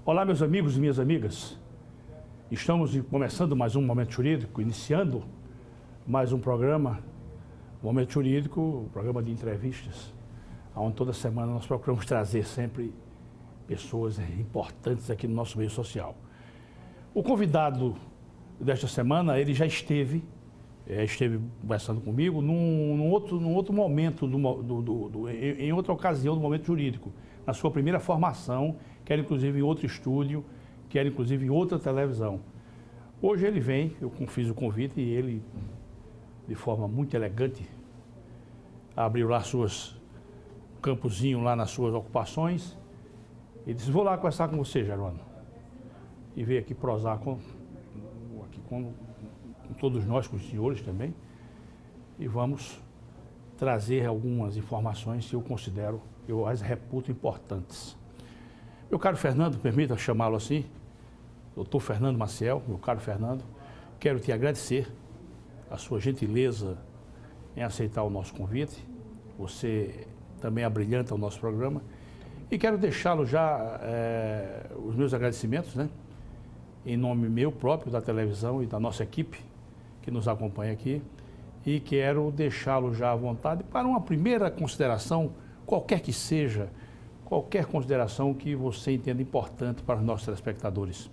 Olá, meus amigos e minhas amigas. Estamos começando mais um Momento Jurídico, iniciando mais um programa, Momento Jurídico, programa de entrevistas, onde toda semana nós procuramos trazer sempre pessoas importantes aqui no nosso meio social. O convidado desta semana, ele já esteve conversando comigo num outro momento, em outra ocasião do Momento Jurídico, na sua primeira formação, que era inclusive em outro estúdio, que era inclusive em outra televisão. Hoje ele vem, eu fiz o convite e ele, de forma muito elegante, abriu lá campozinho lá nas suas ocupações e disse: vou lá conversar com você, Jerônimo. E veio aqui prosar com todos nós, com os senhores também, e vamos trazer algumas informações que eu as reputo importantes. Meu caro Fernando, permita chamá-lo assim, doutor Fernando Maciel, meu caro Fernando, quero te agradecer a sua gentileza em aceitar o nosso convite. Você também abrilhanta o nosso programa e quero deixá-lo já os meus agradecimentos, né? Em nome meu próprio, da televisão e da nossa equipe que nos acompanha aqui, e quero deixá-lo já à vontade para uma primeira consideração, qualquer que seja, qualquer consideração que você entenda importante para os nossos telespectadores.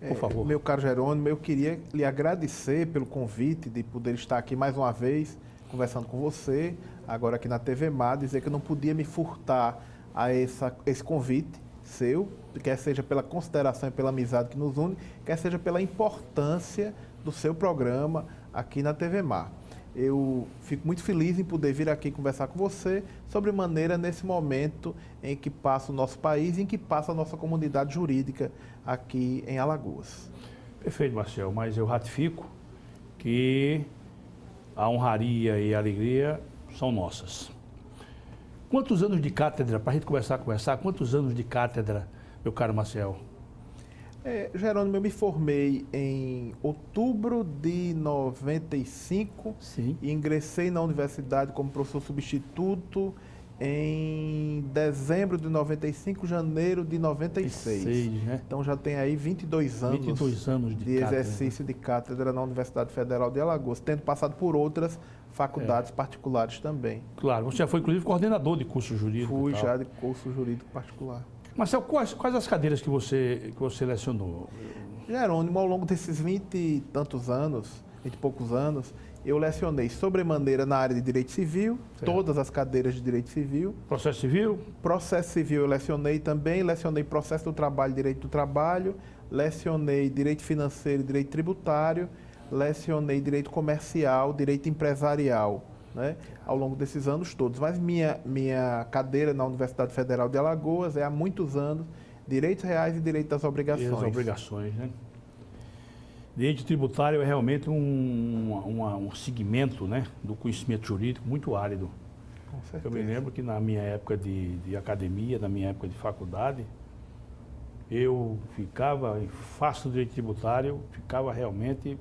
Por favor. Meu caro Jerônimo, eu queria lhe agradecer pelo convite de poder estar aqui mais uma vez conversando com você, agora aqui na TV Mar, dizer que eu não podia me furtar a esse convite seu, quer seja pela consideração e pela amizade que nos une, quer seja pela importância do seu programa aqui na TV Mar. Eu fico muito feliz em poder vir aqui conversar com você sobre maneira nesse momento em que passa o nosso país e em que passa a nossa comunidade jurídica aqui em Alagoas. Perfeito, Marcel, mas eu ratifico que a honraria e a alegria são nossas. Quantos anos de cátedra, para a gente começar a conversar, quantos anos de cátedra, meu caro Marcel? Jerônimo, eu me formei em outubro de 95. Sim. E ingressei na universidade como professor substituto em dezembro de 95, janeiro de 96. 96, né? Então já tem aí 22 anos de exercício de cátedra na Universidade Federal de Alagoas, tendo passado por outras faculdades particulares também. Claro, você já foi inclusive coordenador de curso jurídico. Fui já de curso jurídico particular. Marcel, quais as cadeiras que você lecionou? Jerônimo, ao longo desses 20 e poucos anos, eu lecionei sobremaneira na área de Direito Civil, certo. Todas as cadeiras de Direito Civil. Processo Civil? Processo Civil eu lecionei também, lecionei Processo do Trabalho e Direito do Trabalho, lecionei Direito Financeiro e Direito Tributário, lecionei Direito Comercial, Direito Empresarial, né, ao longo desses anos todos. Mas minha cadeira na Universidade Federal de Alagoas é há muitos anos Direitos Reais e Direito das Obrigações. E as obrigações, né? Direito tributário é realmente um segmento, né, do conhecimento jurídico muito árido. Com certeza. Eu me lembro que na minha época de academia, na minha época de faculdade, eu faço direito tributário, ficava realmente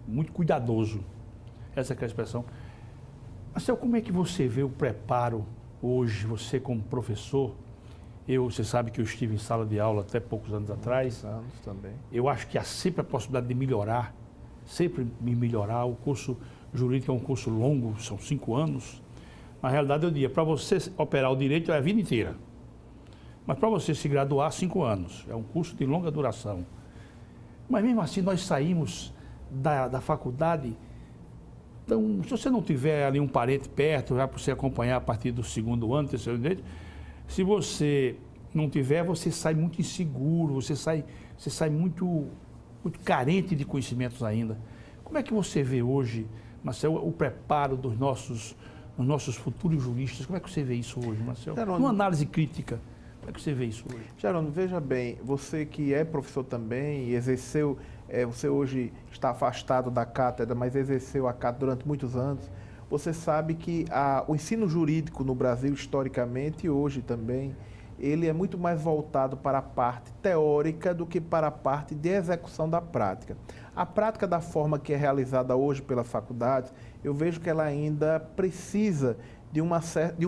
muito cuidadoso. Essa é a expressão. Marcel, como é que você vê o preparo hoje, você como professor? Você sabe que eu estive em sala de aula até poucos anos atrás. Anos também. Eu acho que há sempre a possibilidade de melhorar, sempre me melhorar. O curso jurídico é um curso longo, são 5 anos. Na realidade, eu diria, para você operar o direito é a vida inteira. Mas para você se graduar, 5 anos. É um curso de longa duração. Mas mesmo assim, nós saímos da faculdade. Então, se você não tiver ali um parente perto, já para você acompanhar a partir do 2º ano, 3º direito, se você não tiver, você sai muito inseguro, você sai muito carente de conhecimentos ainda. Como é que você vê hoje, Marcel, o preparo dos nossos futuros juristas? Como é que você vê isso hoje, Marcel? Numa análise crítica, como é que você vê isso hoje? Jerônimo, veja bem, você que é professor também e exerceu, você hoje está afastado da cátedra, mas exerceu a cátedra durante muitos anos. Você sabe que o ensino jurídico no Brasil, historicamente, e hoje também, ele é muito mais voltado para a parte teórica do que para a parte de execução da prática. A prática da forma que é realizada hoje pelas faculdades, eu vejo que ela ainda precisa de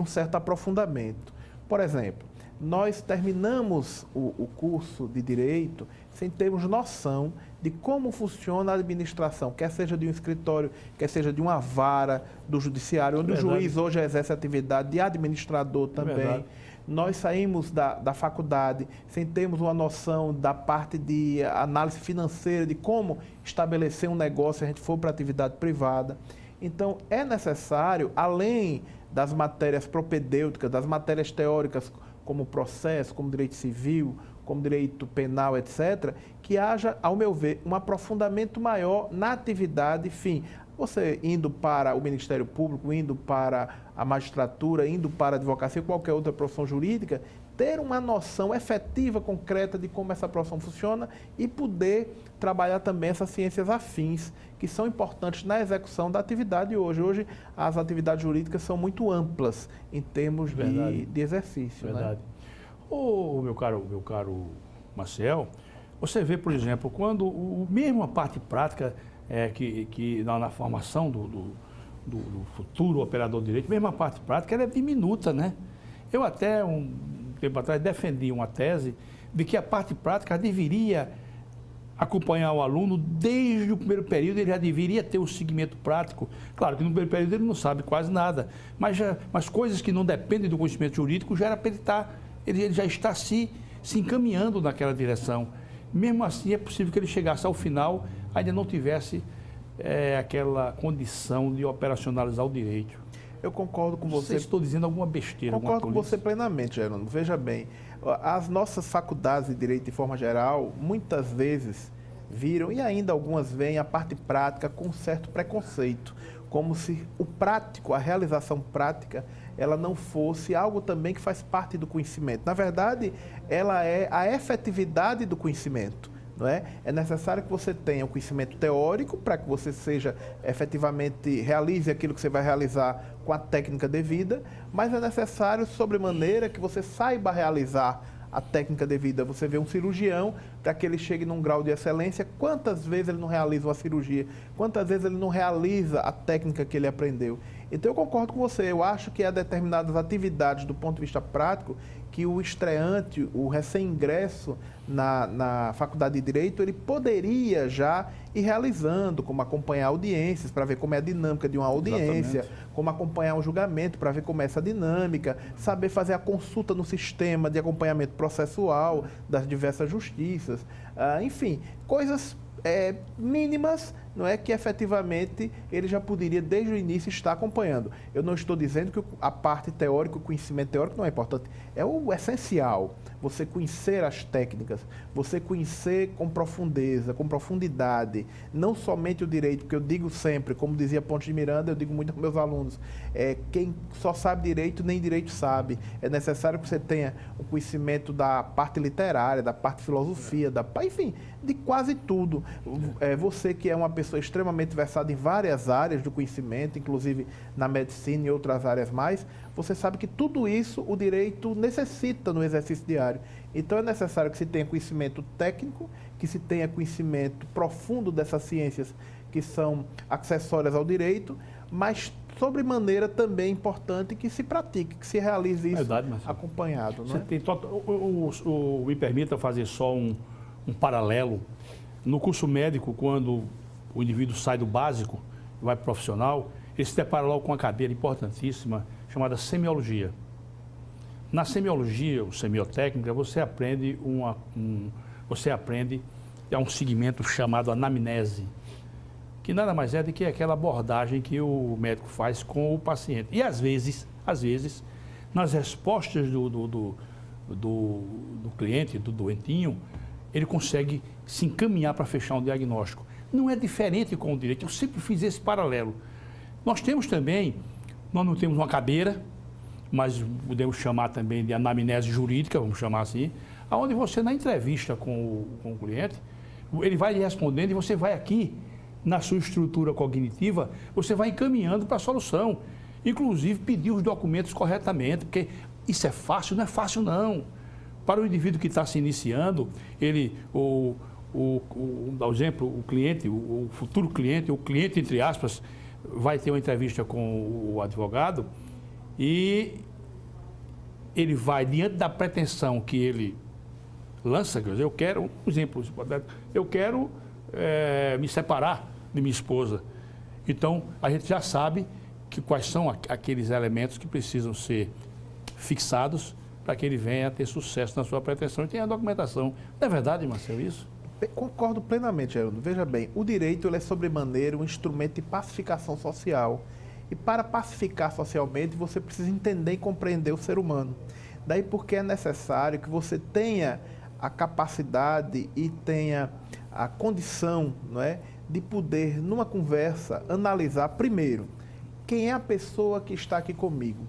um certo aprofundamento. Por exemplo, nós terminamos o curso de Direito sem termos noção de como funciona a administração, quer seja de um escritório, quer seja de uma vara do judiciário, onde o juiz hoje exerce a atividade de administrador também. Nós saímos da faculdade sem termos uma noção da parte de análise financeira, de como estabelecer um negócio se a gente for para a atividade privada. Então, é necessário, além das matérias propedêuticas, das matérias teóricas, como processo, como direito civil, como direito penal, etc., que haja, ao meu ver, um aprofundamento maior na atividade, enfim, você indo para o Ministério Público, indo para a magistratura, indo para a advocacia, qualquer outra profissão jurídica, ter uma noção efetiva, concreta de como essa profissão funciona e poder trabalhar também essas ciências afins, que são importantes na execução da atividade hoje. Hoje, as atividades jurídicas são muito amplas em termos de exercício. Verdade. Né? Meu caro Marcel, você vê, por exemplo, quando mesmo a parte prática que na formação do futuro operador de direito, mesmo a parte prática, ela é diminuta, né? Eu até um tempo atrás defendi uma tese de que a parte prática deveria acompanhar o aluno desde o primeiro período, ele já deveria ter um segmento prático. Claro que no primeiro período ele não sabe quase nada, mas coisas que não dependem do conhecimento jurídico já era para ele já está se encaminhando naquela direção. Mesmo assim, é possível que ele chegasse ao final, ainda não tivesse aquela condição de operacionalizar o direito. Eu concordo com você. Estou dizendo alguma besteira. Concordo com você plenamente, Jerônimo. Veja bem, as nossas faculdades de direito, de forma geral, muitas vezes viram, e ainda algumas veem, a parte prática com um certo preconceito, como se o prático, a realização prática, ela não fosse algo também que faz parte do conhecimento. Na verdade, ela é a efetividade do conhecimento. Não é? É necessário que você tenha o conhecimento teórico para que você seja efetivamente, realize aquilo que você vai realizar com a técnica devida, mas é necessário, sobremaneira, que você saiba realizar a técnica devida. Você vê um cirurgião, para que ele chegue num grau de excelência, quantas vezes ele não realiza uma cirurgia, quantas vezes ele não realiza a técnica que ele aprendeu. Então eu concordo com você, eu acho que há determinadas atividades do ponto de vista prático que o estreante, o recém-ingresso na faculdade de Direito, ele poderia já ir realizando, como acompanhar audiências para ver como é a dinâmica de uma audiência, exatamente, como acompanhar um julgamento para ver como é essa dinâmica, saber fazer a consulta no sistema de acompanhamento processual das diversas justiças, enfim, coisas mínimas, não é, que efetivamente ele já poderia desde o início estar acompanhando. Eu não estou dizendo que a parte teórica, o conhecimento teórico não é importante, é o essencial, você conhecer as técnicas, você conhecer com profundeza, com profundidade, não somente o direito, porque eu digo sempre, como dizia Ponte de Miranda, eu digo muito aos meus alunos, quem só sabe direito, nem direito sabe. É necessário que você tenha o conhecimento da parte literária, da parte filosofia, enfim, de quase tudo. Você que é uma pessoa extremamente versada em várias áreas do conhecimento, inclusive na medicina e outras áreas mais, você sabe que tudo isso o direito necessita no exercício diário. Então é necessário que se tenha conhecimento técnico, que se tenha conhecimento profundo dessas ciências que são acessórias ao direito, mas sobremaneira também é importante que se pratique, que se realize isso acompanhado. Não é? Me permita fazer só um paralelo. No curso médico, quando o indivíduo sai do básico e vai para o profissional, ele se depara logo com uma cadeira importantíssima chamada semiologia. Na semiologia, ou semiotécnica, você aprende um segmento chamado anamnese, que nada mais é do que aquela abordagem que o médico faz com o paciente. E às vezes, nas respostas do cliente, do doentinho, ele consegue se encaminhar para fechar um diagnóstico. Não é diferente com o direito, eu sempre fiz esse paralelo. Nós não temos uma cadeira, mas podemos chamar também de anamnese jurídica, vamos chamar assim, onde você, na entrevista com o cliente, ele vai lhe respondendo e você vai aqui, na sua estrutura cognitiva, você vai encaminhando para a solução. Inclusive, pedir os documentos corretamente, porque isso é fácil? Não é fácil, não. Para o indivíduo que está se iniciando, dá um exemplo, o cliente, o futuro cliente, o cliente, entre aspas, vai ter uma entrevista com o advogado e ele vai diante da pretensão que ele lança, quer dizer, eu quero, um exemplo, eu quero me separar de minha esposa. Então, a gente já sabe quais são aqueles elementos que precisam ser fixados para que ele venha a ter sucesso na sua pretensão e tenha a documentação. Não é verdade, Marcelo, isso? Concordo plenamente, Geraldo. Veja bem, o direito ele é sobremaneira um instrumento de pacificação social. E para pacificar socialmente, você precisa entender e compreender o ser humano. Daí porque é necessário que você tenha a capacidade e tenha a condição, não é, de poder, numa conversa, analisar primeiro quem é a pessoa que está aqui comigo,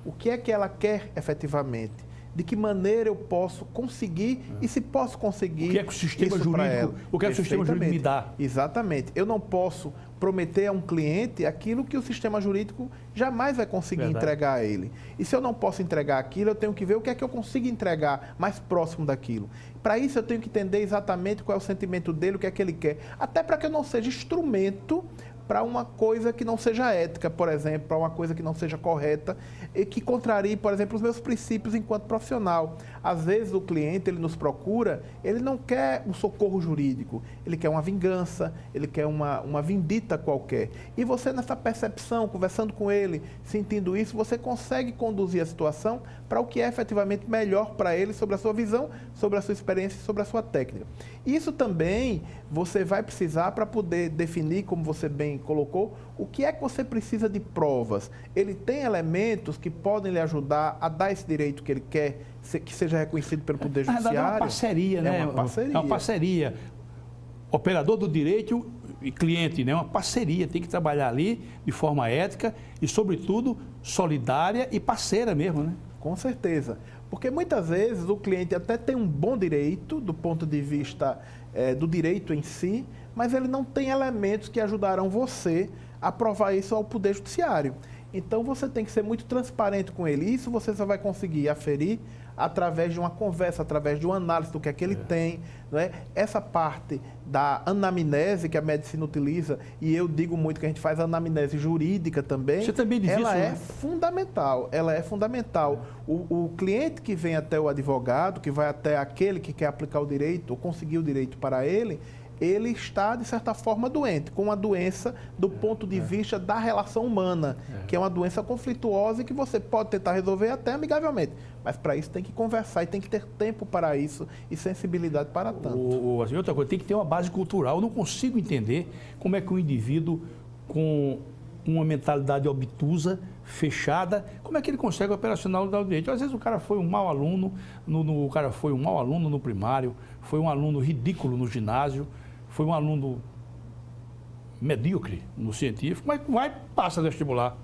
o que é que ela quer efetivamente, de que maneira eu posso conseguir e se posso conseguir. O que é que o sistema jurídico, o que é que o sistema jurídico me dá? Exatamente. Eu não posso prometer a um cliente aquilo que o sistema jurídico jamais vai conseguir entregar a ele. E se eu não posso entregar aquilo, eu tenho que ver o que é que eu consigo entregar mais próximo daquilo. Para isso, eu tenho que entender exatamente qual é o sentimento dele, o que é que ele quer. Até para que eu não seja instrumento para uma coisa que não seja ética, por exemplo, para uma coisa que não seja correta e que contrarie, por exemplo, os meus princípios enquanto profissional. Às vezes o cliente, ele nos procura, ele não quer um socorro jurídico, ele quer uma vingança, ele quer uma vindita qualquer. E você, nessa percepção, conversando com ele, sentindo isso, você consegue conduzir a situação para o que é efetivamente melhor para ele sobre a sua visão, sobre a sua experiência e sobre a sua técnica. Isso também você vai precisar para poder definir, como você bem colocou, o que é que você precisa de provas. Ele tem elementos que podem lhe ajudar a dar esse direito que ele quer, que seja reconhecido pelo Poder Judiciário. É uma parceria, né? É uma parceria. É uma parceria. Operador do direito e cliente, né? Uma parceria. Tem que trabalhar ali de forma ética e, sobretudo, solidária e parceira mesmo, né? Com certeza. Porque muitas vezes o cliente até tem um bom direito do ponto de vista do direito em si, mas ele não tem elementos que ajudarão você a provar isso ao Poder Judiciário. Então você tem que ser muito transparente com ele. Isso você só vai conseguir aferir através de uma conversa, através de uma análise do que é que ele tem. Não é? Essa parte da anamnese que a medicina utiliza, e eu digo muito que a gente faz anamnese jurídica também, você também diz ela isso, é né? fundamental. Ela é fundamental. O cliente que vem até o advogado, que vai até aquele que quer aplicar o direito ou conseguir o direito para ele está, de certa forma, doente, com uma doença do ponto de vista da relação humana, que é uma doença conflituosa e que você pode tentar resolver até amigavelmente. Mas, para isso, tem que conversar e tem que ter tempo para isso e sensibilidade para tanto. Assim, outra coisa, tem que ter uma base cultural. Eu não consigo entender como é que um indivíduo com uma mentalidade obtusa, fechada, como é que ele consegue operacionalizar o direito? Às vezes o cara foi um mau aluno, o cara foi um mau aluno no primário, foi um aluno ridículo no ginásio, foi um aluno medíocre no científico, mas passa no vestibular.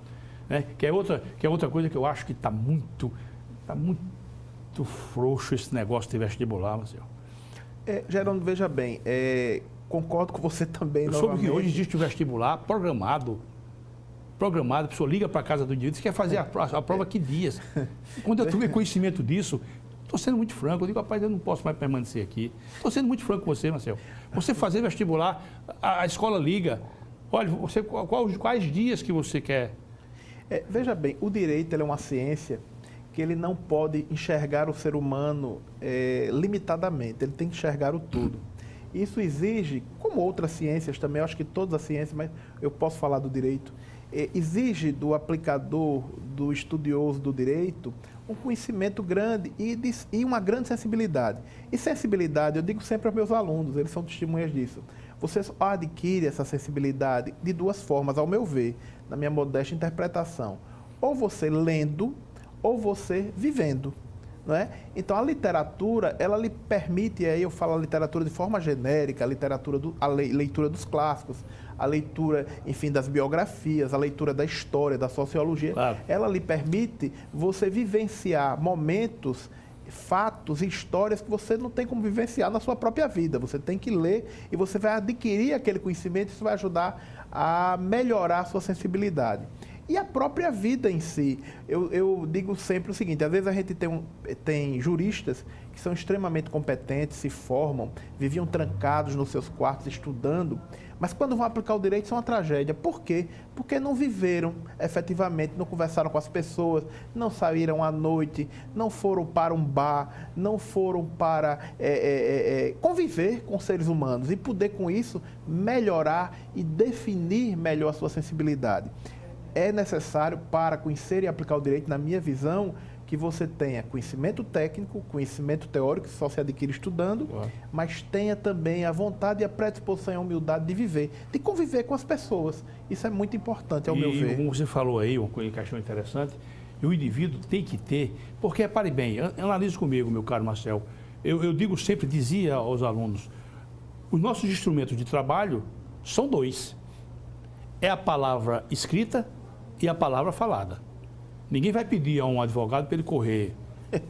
Né? Que é outra coisa que eu acho que está muito frouxo esse negócio de vestibular, Marcelo. Geraldo, veja bem, concordo com você também. Eu soube que hoje existe o vestibular programado, a pessoa liga para a casa do indivíduo e quer fazer a prova que dias. Quando eu tomei conhecimento disso, estou sendo muito franco, eu digo, rapaz, eu não posso mais permanecer aqui. Estou sendo muito franco com você, Marcelo. Você fazer vestibular, a escola liga, olha, quais dias que você quer? Veja bem, o direito ele é uma ciência que ele não pode enxergar o ser humano limitadamente, ele tem que enxergar o todo. Isso exige, como outras ciências também, eu acho que todas as ciências, mas eu posso falar do direito, exige do aplicador, do estudioso do direito, um conhecimento grande e uma grande sensibilidade. E sensibilidade, eu digo sempre aos meus alunos, eles são testemunhas disso. Você só adquire essa sensibilidade de duas formas, ao meu ver, na minha modesta interpretação. Ou você lendo, ou você vivendo. Não é? Então, a literatura, ela lhe permite, e aí eu falo a literatura de forma genérica, a leitura dos clássicos, a leitura, enfim, das biografias, a leitura da história, da sociologia, claro. Ela lhe permite você vivenciar momentos, fatos e histórias que você não tem como vivenciar na sua própria vida. Você tem que ler e você vai adquirir aquele conhecimento, isso vai ajudar a melhorar a sua sensibilidade. e a própria vida em si. Eu digo sempre o seguinte, às vezes a gente tem juristas que são extremamente competentes, se formam, viviam trancados nos seus quartos estudando, mas quando vão aplicar o direito são uma tragédia. Por quê? Porque não viveram efetivamente, não conversaram com as pessoas, não saíram à noite, não foram para um bar, não foram para conviver com seres humanos e poder com isso melhorar e definir melhor a sua sensibilidade. É necessário, para conhecer e aplicar o direito, na minha visão, que você tenha conhecimento técnico, conhecimento teórico, que só se adquire estudando, mas tenha também a vontade e a predisposição e a humildade de viver, de conviver com as pessoas. Isso é muito importante, ao meu ver. E como você falou aí, uma questão interessante, e o indivíduo tem que ter, porque, pare bem, analise comigo, meu caro Marcel, eu digo sempre, dizia aos alunos, os nossos instrumentos de trabalho são dois. É a palavra escrita e a palavra falada. Ninguém vai pedir a um advogado para ele correr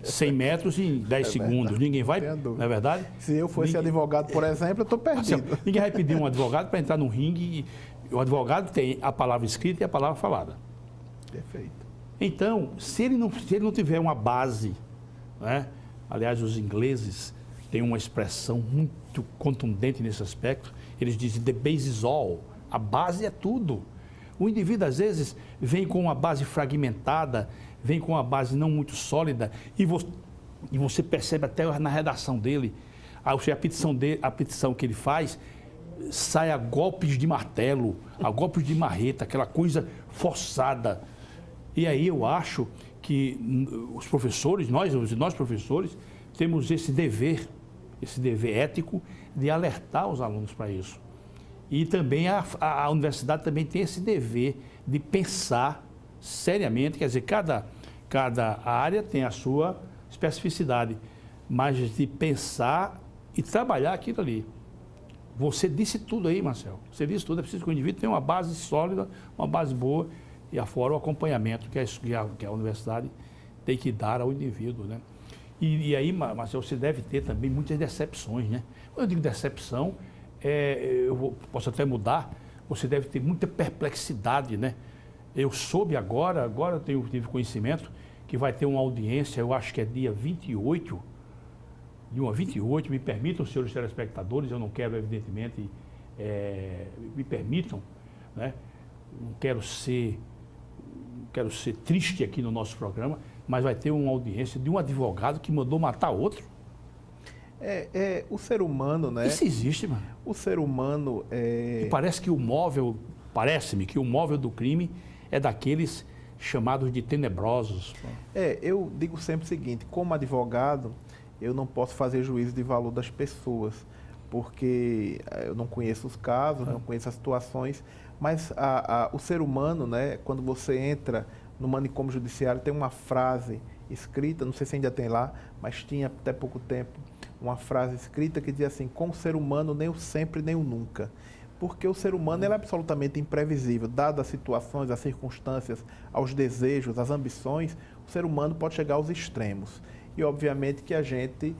100 metros em 10 segundos. Verdade. Ninguém vai, não é verdade? Se eu fosse advogado, por exemplo, eu estou perdido. Assim, ninguém vai pedir um advogado para entrar num ringue. O advogado tem a palavra escrita e a palavra falada. Perfeito. Então, se ele não tiver uma base, né? Aliás, os ingleses têm uma expressão muito contundente nesse aspecto. Eles dizem, the base is all. A base é tudo. O indivíduo, às vezes, vem com uma base fragmentada, vem com uma base não muito sólida, e você percebe até na redação dele, a petição que ele faz, sai a golpes de martelo, a golpes de marreta, aquela coisa forçada. E aí eu acho que os professores, nós professores, temos esse dever ético de alertar os alunos para isso. E também a universidade também tem esse dever de pensar seriamente, quer dizer, cada área tem a sua especificidade, mas de pensar e trabalhar aquilo ali. Você disse tudo aí, Marcel. Você disse tudo. É preciso que o indivíduo tenha uma base sólida, uma base boa, e afora o acompanhamento que a universidade tem que dar ao indivíduo, né? E aí, Marcel, você deve ter também muitas decepções, né? Quando eu digo decepção, posso até mudar, você deve ter muita perplexidade, né? Eu soube agora eu tive conhecimento que vai ter uma audiência, eu acho que é dia 28, me permitam, senhores telespectadores, eu não quero, evidentemente, me permitam, né? Não quero ser triste aqui no nosso programa, mas vai ter uma audiência de um advogado que mandou matar outro. O ser humano, né? Isso existe, mano. O ser humano E parece-me que o móvel do crime é daqueles chamados de tenebrosos. Eu digo sempre o seguinte, como advogado, eu não posso fazer juízo de valor das pessoas, porque eu não conheço os casos, não conheço as situações, mas o ser humano, né, quando você entra no manicômio judiciário, tem uma frase escrita, não sei se ainda tem lá, mas tinha até pouco tempo, uma frase escrita que diz assim, com o ser humano nem o sempre nem o nunca. Porque o ser humano ele é absolutamente imprevisível, dadas as situações, as circunstâncias, aos desejos, às ambições, o ser humano pode chegar aos extremos. E obviamente que a gente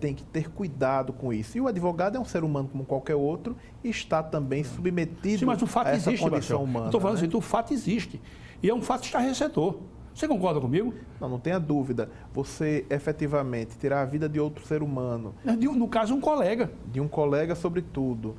tem que ter cuidado com isso. E o advogado é um ser humano como qualquer outro e está também submetido. Sim, mas o fato a essa existe, condição Marcel. humana. Estou falando né? assim, o fato existe. E é um fato estarrecedor. Você concorda comigo? Não tenha dúvida. Você efetivamente tirar a vida de outro ser humano. No caso, um colega. De um colega, sobretudo,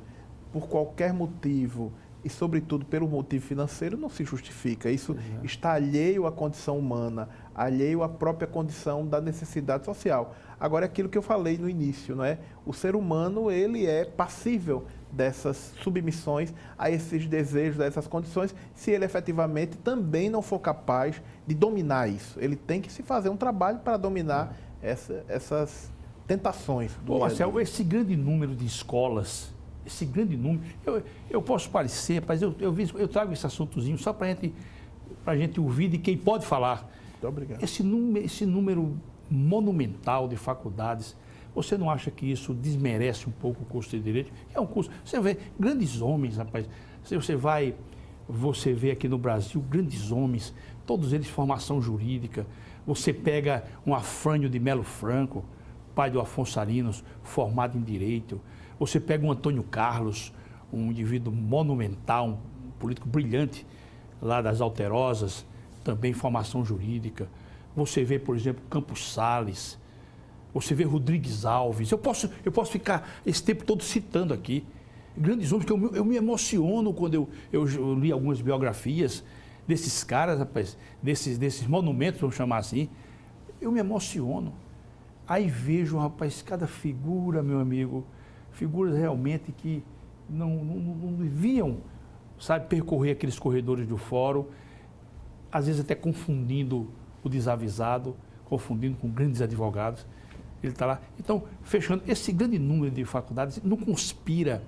por qualquer motivo, e sobretudo pelo motivo financeiro, não se justifica. Isso está alheio à condição humana, alheio à própria condição da necessidade social. Agora, é aquilo que eu falei no início, não é? O ser humano, ele é passível dessas submissões a esses desejos, a essas condições, se ele efetivamente também não for capaz de dominar isso. Ele tem que se fazer um trabalho para dominar essas tentações. Bom, Marcel, esse grande número de escolas, esse grande número, eu posso parecer, mas eu trago esse assuntozinho só para a gente ouvir de quem pode falar. Muito obrigado. Esse número monumental de faculdades, você não acha que isso desmerece um pouco o curso de Direito? É um curso, você vê grandes homens, rapaz, você vê aqui no Brasil grandes homens, todos eles formação jurídica, você pega um Afrânio de Melo Franco, pai do Afonso Arinos, formado em Direito, você pega um Antônio Carlos, um indivíduo monumental, um político brilhante, lá das Alterosas, também formação jurídica. Você vê, por exemplo, Campos Sales, você vê Rodrigues Alves. Eu posso ficar esse tempo todo citando aqui grandes homens, que eu me emociono quando eu li algumas biografias desses caras, rapaz, desses monumentos, vamos chamar assim. Eu me emociono. Aí vejo, rapaz, cada figura, meu amigo, figuras realmente que não deviam, sabe, percorrer aqueles corredores do fórum, às vezes até confundindo o desavisado, confundindo com grandes advogados. Ele está lá. Então, fechando, esse grande número de faculdades não conspira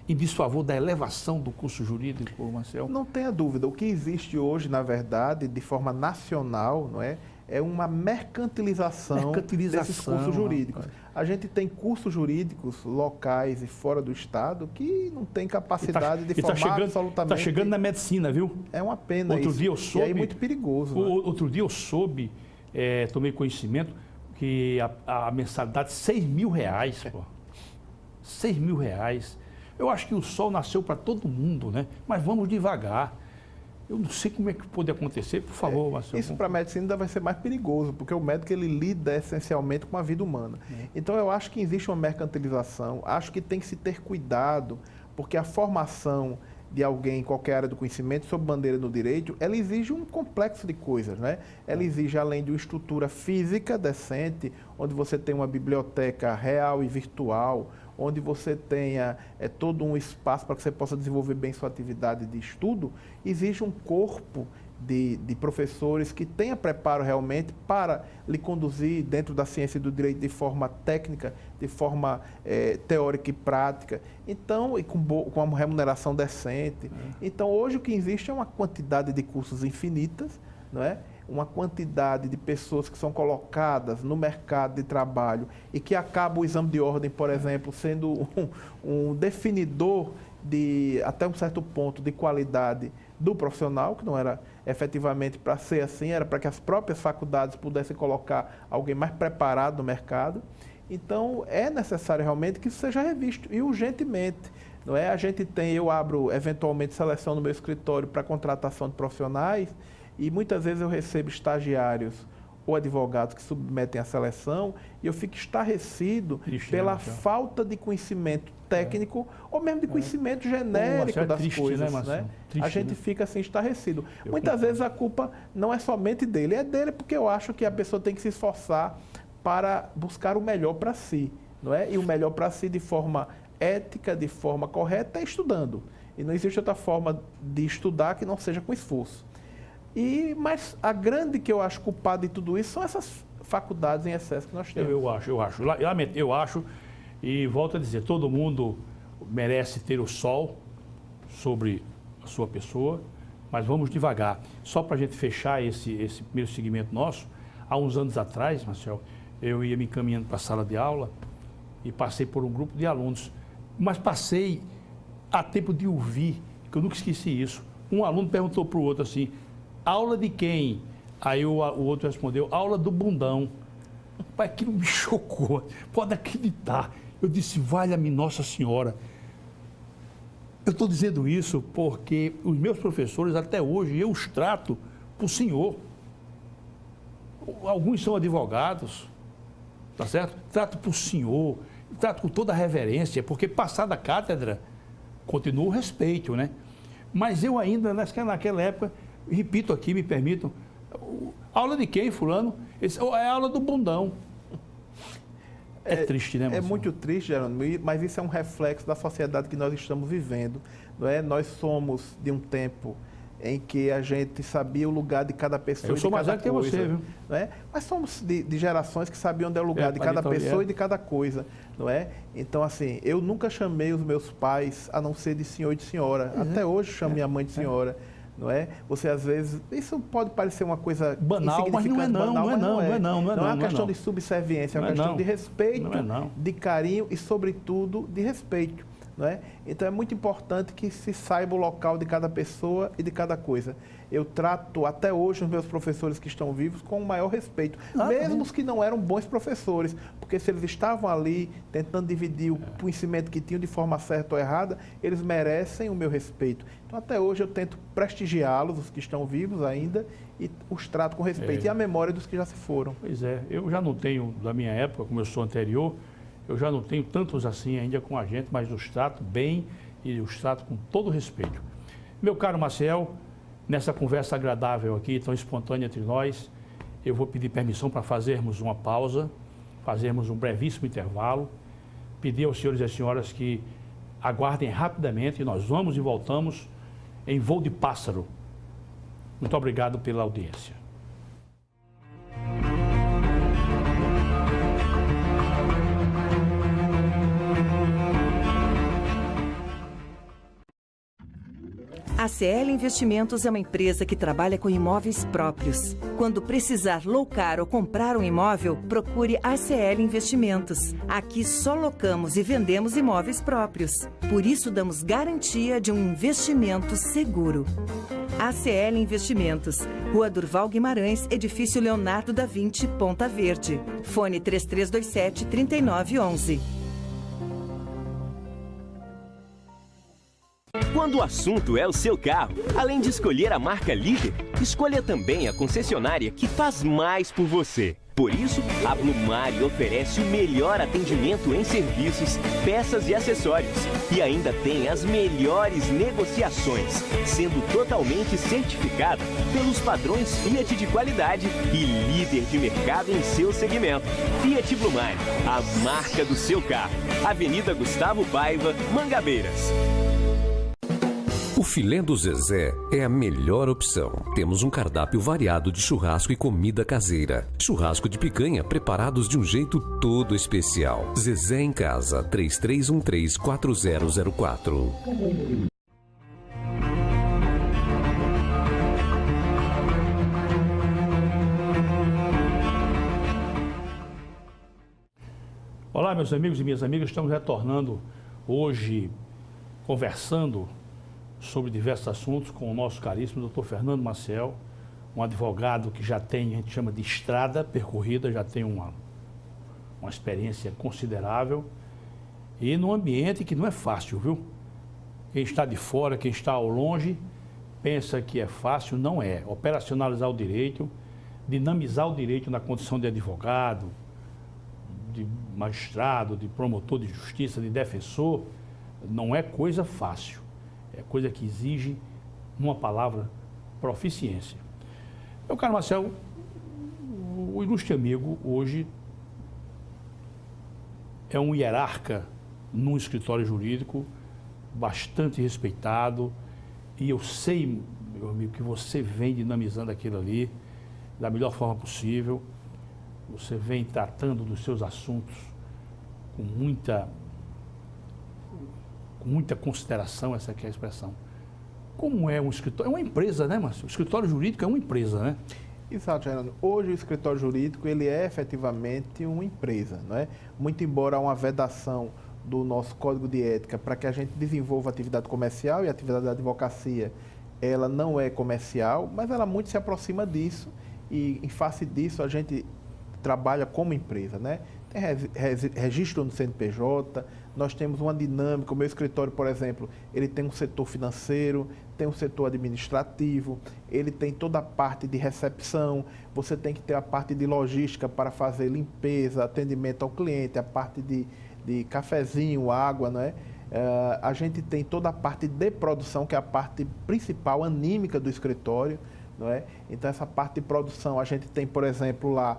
em desfavor da elevação do curso jurídico, Marcel? Não tenha dúvida. O que existe hoje, na verdade, de forma nacional, não é? É uma mercantilização desses cursos jurídicos. Rapaz. A gente tem cursos jurídicos locais e fora do estado que não tem capacidade de formar absolutamente. Está chegando na medicina, viu? É uma pena outro isso. Dia eu soube, e aí muito perigoso. Outro dia eu soube, tomei conhecimento, que a mensalidade é R$6.000, pô. R$6.000. Eu acho que o sol nasceu para todo mundo, né? Mas vamos devagar. Eu não sei como é que pode acontecer, por favor, Marcelo. Isso para a medicina ainda vai ser mais perigoso, porque o médico ele lida essencialmente com a vida humana. Então eu acho que existe uma mercantilização, acho que tem que se ter cuidado, porque a formação de alguém em qualquer área do conhecimento, sob bandeira do direito, ela exige um complexo de coisas, né? Ela exige, além de uma estrutura física decente, onde você tem uma biblioteca real e virtual, onde você tenha todo um espaço para que você possa desenvolver bem sua atividade de estudo, exige um corpo de professores que tenha preparo realmente para lhe conduzir dentro da ciência do direito de forma técnica, de forma teórica e prática, então, e com uma remuneração decente. Então, hoje o que existe é uma quantidade de cursos infinitas, não é? Uma quantidade de pessoas que são colocadas no mercado de trabalho e que acaba o exame de ordem, por exemplo, sendo um definidor de, até um certo ponto, de qualidade do profissional, que não era efetivamente para ser assim, era para que as próprias faculdades pudessem colocar alguém mais preparado no mercado. Então, é necessário realmente que isso seja revisto, e urgentemente. Não é? Eu abro eventualmente seleção no meu escritório para contratação de profissionais, e muitas vezes eu recebo estagiários ou advogados que submetem à seleção e eu fico estarrecido pela falta de conhecimento técnico ou mesmo de conhecimento genérico das coisas. Né? A gente fica assim estarrecido. Muitas vezes a culpa não é somente dele, é dele porque eu acho que a pessoa tem que se esforçar para buscar o melhor para si. Não é? E o melhor para si de forma ética, de forma correta, é estudando. E não existe outra forma de estudar que não seja com esforço. Mas a grande que eu acho culpada de tudo isso são essas faculdades em excesso que nós temos. Eu acho, e volto a dizer, todo mundo merece ter o sol sobre a sua pessoa, mas vamos devagar. Só para a gente fechar esse primeiro segmento nosso, há uns anos atrás, Marcel, eu ia me encaminhando para a sala de aula e passei por um grupo de alunos, mas passei a tempo de ouvir, que eu nunca esqueci isso. Um aluno perguntou para o outro assim: aula de quem? Aí o outro respondeu: aula do bundão. Pai, aquilo me chocou. Pode acreditar. Eu disse: valha-me Nossa Senhora. Eu estou dizendo isso porque os meus professores, até hoje, eu os trato por senhor. Alguns são advogados, tá certo? Trato por senhor, trato com toda a reverência, porque passada a cátedra, continua o respeito, né? Mas eu ainda, naquela época, repito aqui, me permitam, aula de quem, fulano? É aula do bundão. É triste, né, Marcelo? É muito triste, Jerônimo, mas isso é um reflexo da sociedade que nós estamos vivendo. Não é? Nós somos de um tempo em que a gente sabia o lugar de cada pessoa. Eu sou mais velho que você, viu? Não é? Mas somos de gerações que sabiam onde é o lugar de cada pessoa e de cada coisa. Não é? Então, assim, eu nunca chamei os meus pais a não ser de senhor e de senhora. Até hoje chamo minha mãe de senhora. Não é? Você às vezes, isso pode parecer uma coisa banal, mas não é não, não é não. Não é uma questão de subserviência, é uma questão de respeito, de carinho e, sobretudo, de respeito. não é? Então é muito importante que se saiba o local de cada pessoa e de cada coisa. Eu trato até hoje os meus professores que estão vivos com o maior respeito, mesmo os que não eram bons professores, porque se eles estavam ali tentando dividir o conhecimento que tinham de forma certa ou errada, eles merecem o meu respeito. Então até hoje eu tento prestigiá-los, os que estão vivos ainda, e os trato com respeito, e a memória dos que já se foram. Pois é, eu já não tenho, da minha época, como eu sou anterior, eu já não tenho tantos assim ainda com a gente, mas os trato bem e os trato com todo respeito. Meu caro Maciel, nessa conversa agradável aqui, tão espontânea entre nós, eu vou pedir permissão para fazermos uma pausa, fazermos um brevíssimo intervalo, pedir aos senhores e às senhoras que aguardem rapidamente e nós vamos e voltamos em voo de pássaro. Muito obrigado pela audiência. A CL Investimentos é uma empresa que trabalha com imóveis próprios. Quando precisar locar ou comprar um imóvel, procure a CL Investimentos. Aqui só locamos e vendemos imóveis próprios. Por isso damos garantia de um investimento seguro. ACL Investimentos, Rua Durval Guimarães, Edifício Leonardo da Vinci, Ponta Verde. Fone 3327-3911. Quando o assunto é o seu carro, além de escolher a marca líder, escolha também a concessionária que faz mais por você. Por isso, a Blumari oferece o melhor atendimento em serviços, peças e acessórios. E ainda tem as melhores negociações, sendo totalmente certificada pelos padrões Fiat de qualidade e líder de mercado em seu segmento. Fiat Blumari, a marca do seu carro. Avenida Gustavo Paiva, Mangabeiras. O filé do Zezé é a melhor opção. Temos um cardápio variado de churrasco e comida caseira. Churrasco de picanha preparados de um jeito todo especial. Zezé em Casa, 3313-4004. Olá, meus amigos e minhas amigas, estamos retornando hoje conversando sobre diversos assuntos com o nosso caríssimo Dr. Fernando Maciel, um advogado que já tem, a gente chama de estrada percorrida, já tem uma experiência considerável e num ambiente que não é fácil, viu? Quem está de fora, quem está ao longe, pensa que é fácil, não é. Operacionalizar o direito, dinamizar o direito na condição de advogado, de magistrado, de promotor de justiça, de defensor, não é coisa fácil. É coisa que exige, numa palavra, proficiência. Meu caro Marcelo, o ilustre amigo hoje é um hierarca num escritório jurídico bastante respeitado e eu sei, meu amigo, que você vem dinamizando aquilo ali da melhor forma possível. Você vem tratando dos seus assuntos com muita consideração, essa aqui é a expressão. Como é um escritório? É uma empresa, né, Márcio? O escritório jurídico é uma empresa, né? Exato, Gerando. Hoje o escritório jurídico, ele é efetivamente uma empresa, não é? Muito embora há uma vedação do nosso Código de Ética para que a gente desenvolva atividade comercial, e a atividade da advocacia, ela não é comercial, mas ela muito se aproxima disso, e em face disso a gente trabalha como empresa, né? Tem registro no CNPJ, nós temos uma dinâmica. O meu escritório, por exemplo, ele tem um setor financeiro, tem um setor administrativo, ele tem toda a parte de recepção, você tem que ter a parte de logística para fazer limpeza, atendimento ao cliente, a parte de cafezinho, água, né? A gente tem toda a parte de produção, que é a parte principal, anímica do escritório, não é? Então, essa parte de produção, a gente tem, por exemplo, lá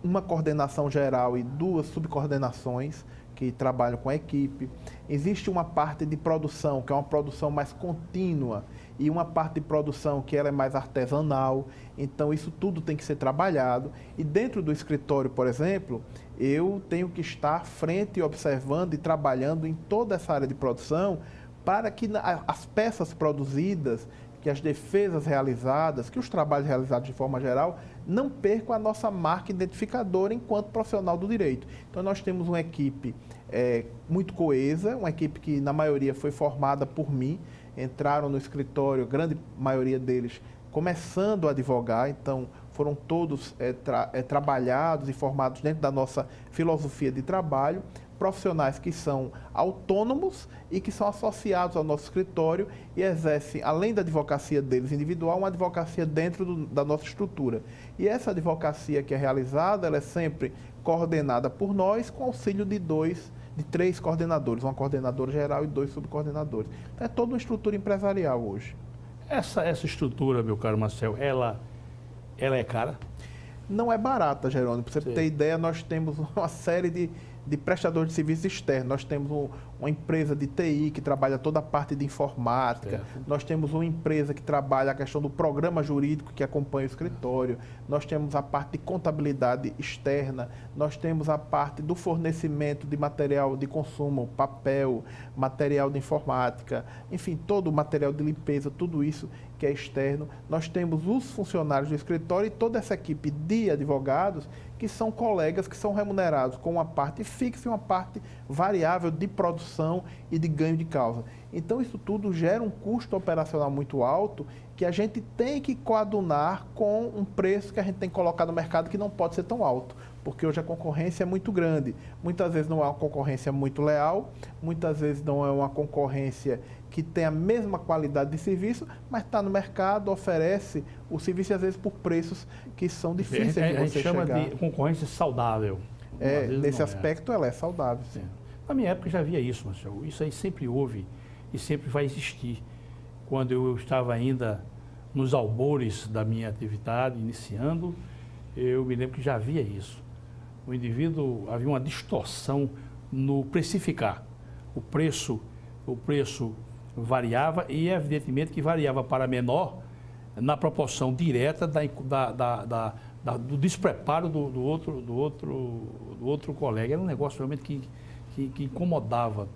uma coordenação geral e 2 subcoordenações que trabalham com a equipe. Existe uma parte de produção, que é uma produção mais contínua, e uma parte de produção que ela é mais artesanal. Então, isso tudo tem que ser trabalhado. E dentro do escritório, por exemplo, eu tenho que estar à frente, observando e trabalhando em toda essa área de produção para que as peças produzidas que as defesas realizadas, que os trabalhos realizados de forma geral, não percam a nossa marca identificadora enquanto profissional do direito. Então, nós temos uma equipe muito coesa, uma equipe que, na maioria, foi formada por mim, entraram no escritório, a grande maioria deles, começando a advogar, então foram todos trabalhados e formados dentro da nossa filosofia de trabalho, profissionais que são autônomos e que são associados ao nosso escritório e exercem, além da advocacia deles individual, uma advocacia dentro da nossa estrutura. E essa advocacia que é realizada, ela é sempre coordenada por nós com auxílio de 3 coordenadores, uma coordenadora geral e 2 subcoordenadores. Então, é toda uma estrutura empresarial hoje. Essa estrutura, meu caro Marcel, ela é cara? Não é barata, Jerônimo. Para você Sim. ter ideia, nós temos uma série de prestadores de serviços externos. Nós temos uma empresa de TI que trabalha toda a parte de informática. Certo. Nós temos uma empresa que trabalha a questão do programa jurídico que acompanha o escritório. Nós temos a parte de contabilidade externa. Nós temos a parte do fornecimento de material de consumo, papel, material de informática, enfim, todo o material de limpeza, tudo isso que é externo. Nós temos os funcionários do escritório e toda essa equipe de advogados que são colegas que são remunerados com uma parte fixa e uma parte variável de produção e de ganho de causa. Então, isso tudo gera um custo operacional muito alto que a gente tem que coadunar com um preço que a gente tem que colocar no mercado que não pode ser tão alto, porque hoje a concorrência é muito grande. Muitas vezes não é uma concorrência muito leal, muitas vezes não é uma concorrência que tem a mesma qualidade de serviço, mas está no mercado, oferece o serviço, às vezes, por preços que são difíceis de você chegar. A gente chama de concorrência saudável. Nesse aspecto, ela é saudável. Sim. Na minha época já havia isso, Marcelo. Isso aí sempre houve e sempre vai existir. Quando eu estava ainda nos albores da minha atividade, iniciando, eu me lembro que já havia isso. O indivíduo, havia uma distorção no precificar. O preço variava e, evidentemente, que variava para menor na proporção direta do despreparo do outro colega. Era um negócio realmente que incomodava.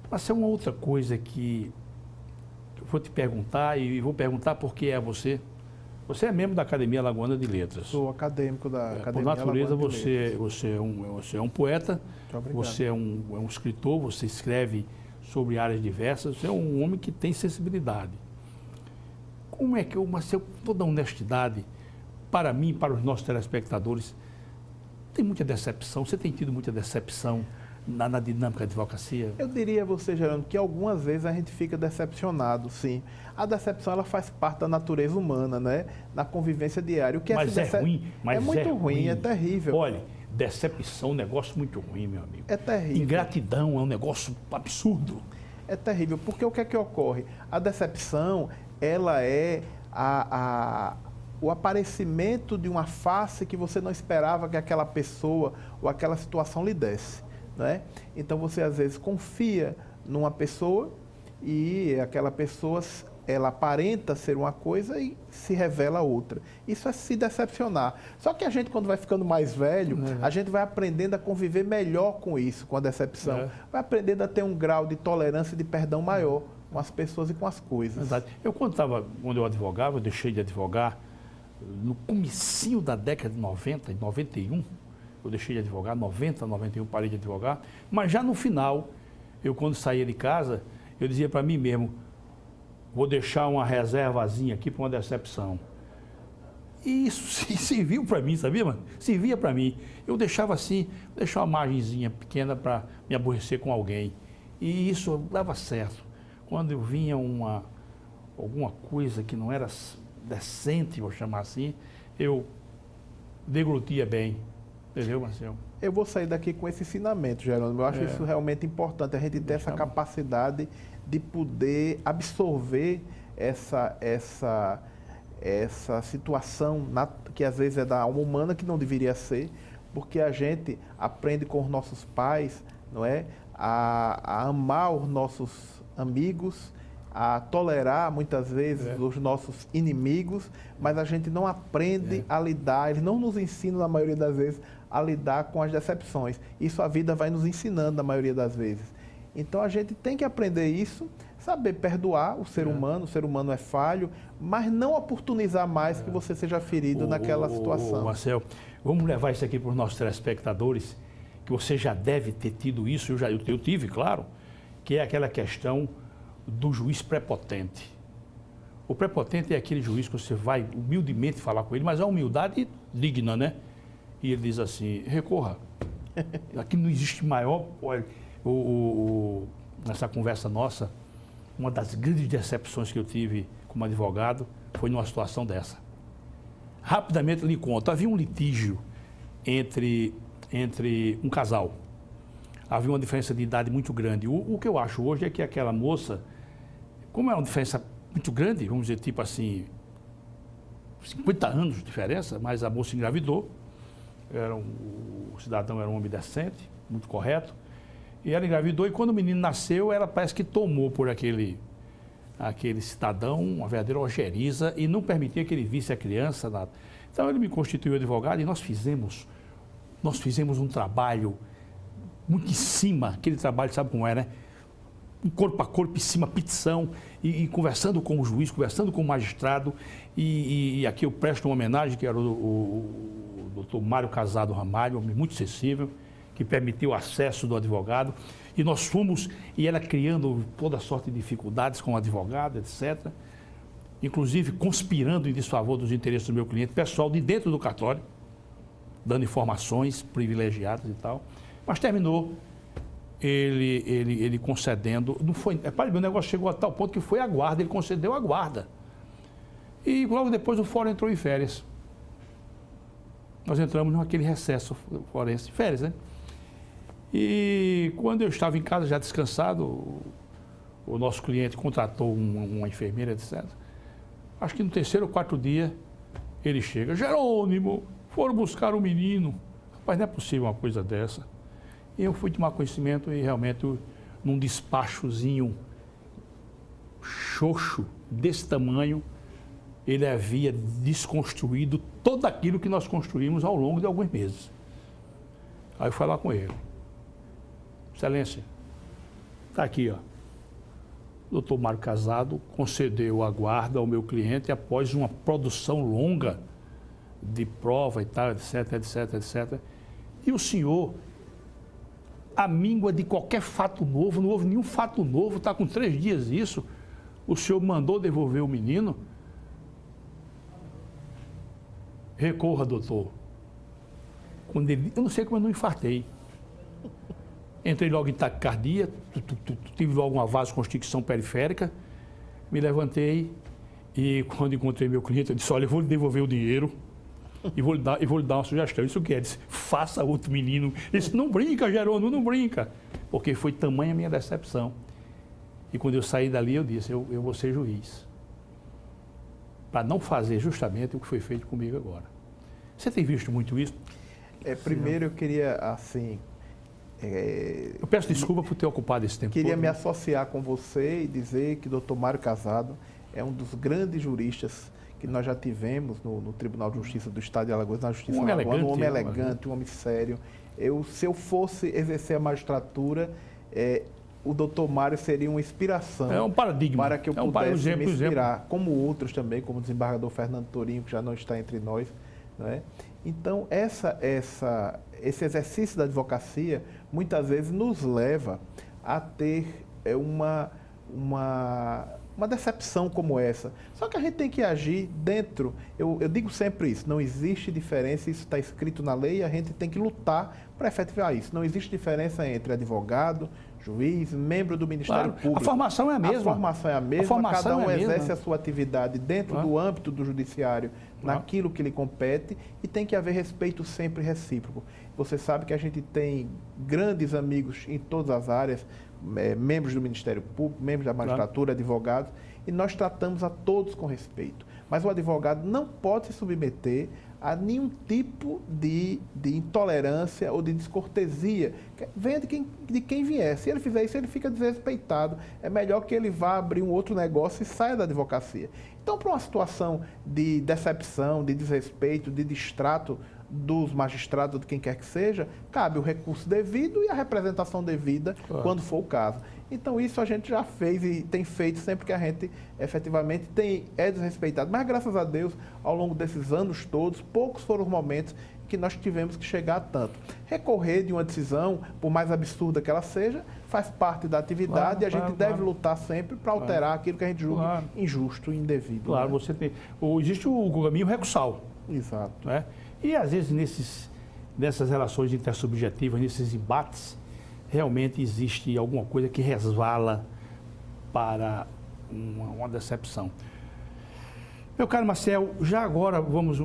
Mas é uma outra coisa que eu vou te perguntar, e vou perguntar porque é você. Você é membro da Academia Alagoana de Letras. Sou acadêmico da Academia Por natureza, Alagoana de Letras. você é um poeta, você é um escritor, você escreve sobre áreas diversas, você é um homem que tem sensibilidade. Como é que Marcel, com toda a honestidade, para mim, para os nossos telespectadores, tem muita decepção? Você tem tido muita decepção na dinâmica da advocacia? Eu diria a você, Gerando, que algumas vezes a gente fica decepcionado, sim. A decepção, ela faz parte da natureza humana, né? Na convivência diária. O que Mas é ruim. É muito ruim, é terrível. Olha, decepção é um negócio muito ruim, meu amigo. É terrível. Ingratidão é um negócio absurdo. É terrível, porque o que é que ocorre? A decepção, ela é o aparecimento de uma face que você não esperava que aquela pessoa ou aquela situação lhe desse. Né? Então, você às vezes confia numa pessoa e aquela pessoa, ela aparenta ser uma coisa e se revela outra. Isso é se decepcionar. Só que a gente, quando vai ficando mais velho, a gente vai aprendendo a conviver melhor com isso, com a decepção. Vai aprendendo a ter um grau de tolerância e de perdão maior com as pessoas e com as coisas. Verdade. Quando eu advogava, eu deixei de advogar no comecinho da década de 90, em 91. Eu deixei de advogar, 90, 91, parei de advogar. Mas já no final, quando saía de casa, eu dizia para mim mesmo, vou deixar uma reservazinha aqui para uma decepção. E isso serviu para mim, sabia, mano? Servia para mim. Eu deixava assim, uma margenzinha pequena para me aborrecer com alguém. E isso dava certo. Quando eu vinha alguma coisa que não era decente, vou chamar assim, eu deglutia bem. Entendeu, Marcel? Eu vou sair daqui com esse ensinamento, Jerônimo. Eu acho isso realmente importante, a gente ter essa capacidade de poder absorver essa situação que às vezes é da alma humana, que não deveria ser, porque a gente aprende com os nossos pais, não é? A amar os nossos amigos, a tolerar muitas vezes os nossos inimigos, mas a gente não aprende a lidar, eles não nos ensinam, na maioria das vezes, a lidar com as decepções. Isso a vida vai nos ensinando, na maioria das vezes. Então, a gente tem que aprender isso, saber perdoar o ser humano é falho, mas não oportunizar mais que você seja ferido naquela situação. Marcel, vamos levar isso aqui para os nossos telespectadores, que você já deve ter tido isso, eu tive, claro, que é aquela questão do juiz prepotente. O prepotente é aquele juiz que você vai humildemente falar com ele, mas é uma humildade digna, né? E ele diz assim, recorra. Aqui não existe maior... Olha, nessa conversa nossa, uma das grandes decepções que eu tive como advogado foi numa situação dessa. Rapidamente lhe conto, havia um litígio entre um casal. Havia uma diferença de idade muito grande. O que eu acho hoje é que aquela moça, como é uma diferença muito grande, vamos dizer, tipo assim, 50 anos de diferença, mas a moça engravidou, o cidadão era um homem decente, muito correto, e ela engravidou, e quando o menino nasceu, ela parece que tomou por aquele cidadão uma verdadeira ojeriza e não permitia que ele visse a criança, nada. Então ele me constituiu advogado e nós fizemos um trabalho muito em cima, aquele trabalho, sabe como é, né? Um corpo a corpo, em cima, petição, e conversando com o juiz, conversando com o magistrado, e aqui eu presto uma homenagem, que era o doutor Mário Casado Ramalho, um homem muito sensível, que permitiu o acesso do advogado, e nós fomos, e ela criando toda sorte de dificuldades com o advogado, etc., inclusive conspirando em desfavor dos interesses do meu cliente, pessoal de dentro do cartório, dando informações privilegiadas e tal, mas terminou ele concedendo, não foi, o negócio chegou a tal ponto que foi a guarda, ele concedeu a guarda. E logo depois o fórum entrou em férias. Nós entramos naquele recesso forense, férias, né? E quando eu estava em casa já descansado, o nosso cliente contratou uma enfermeira, etc. Acho que no terceiro ou quarto dia ele chega, Jerônimo, foram buscar o menino. Rapaz, não é possível uma coisa dessa. E eu fui tomar conhecimento e realmente, num despachozinho xoxo, desse tamanho, ele havia desconstruído tudo aquilo que nós construímos ao longo de alguns meses. Aí eu fui lá com ele. Excelência, está aqui, ó. O doutor Mário Casado concedeu a guarda ao meu cliente após uma produção longa de prova e tal, etc, etc, etc. E o senhor, a míngua de qualquer fato novo, não houve nenhum fato novo, está com 3 dias isso, o senhor mandou devolver o menino? Recorra, doutor. Quando ele, eu não sei como eu não infartei. Entrei logo em taquicardia, tive logo uma vasoconstricção periférica, me levantei e quando encontrei meu cliente, eu disse, olha, eu vou lhe devolver o dinheiro e vou lhe dar uma sugestão. Isso que é? Disse, faça outro menino. Ele disse, não brinca, Jerônimo, não brinca. Porque foi tamanha a minha decepção. E quando eu saí dali, eu disse, eu vou ser juiz. Para não fazer justamente o que foi feito comigo agora. Você tem visto muito isso? Primeiro eu queria, assim... eu peço desculpa por ter ocupado esse tempo. Queria me associar com você e dizer que o doutor Mário Casado é um dos grandes juristas que nós já tivemos no Tribunal de Justiça do Estado de Alagoas, na Justiça Alagoana, um homem elegante, um homem sério. Se eu fosse exercer a magistratura, o doutor Mário seria uma inspiração. É um paradigma. Para que eu pudesse me inspirar, como outros também, como o desembargador Fernando Tourinho, que já não está entre nós. Não é? Então, esse exercício da advocacia, muitas vezes, nos leva a ter uma decepção como essa. Só que a gente tem que agir dentro, eu digo sempre isso, não existe diferença, isso está escrito na lei e a gente tem que lutar para efetivar isso. Não existe diferença entre advogado, juiz, membro do Ministério Público. A formação é a mesma. A formação é a mesma, cada um exerce a sua atividade dentro do âmbito do judiciário, naquilo que lhe compete, e tem que haver respeito sempre recíproco. Você sabe que a gente tem grandes amigos em todas as áreas, membros do Ministério Público, membros da magistratura, advogados, e nós tratamos a todos com respeito. Mas o advogado não pode se submeter a nenhum tipo de intolerância ou de descortesia. Venha de quem vier. Se ele fizer isso, ele fica desrespeitado. É melhor que ele vá abrir um outro negócio e saia da advocacia. Então, para uma situação de decepção, de desrespeito, de distrato dos magistrados, de quem quer que seja, cabe o recurso devido e a representação devida quando for o caso. Então isso a gente já fez e tem feito sempre que a gente efetivamente é desrespeitado. Mas graças a Deus, ao longo desses anos todos, poucos foram os momentos que nós tivemos que chegar a tanto. Recorrer de uma decisão, por mais absurda que ela seja, faz parte da atividade, e a gente deve lutar sempre para alterar aquilo que a gente julga injusto e indevido. Claro, né? você tem. Existe o caminho recursal. Exato. Né? E às vezes nessas relações intersubjetivas, nesses embates, realmente existe alguma coisa que resvala para uma decepção. Meu caro Marcel, já agora vamos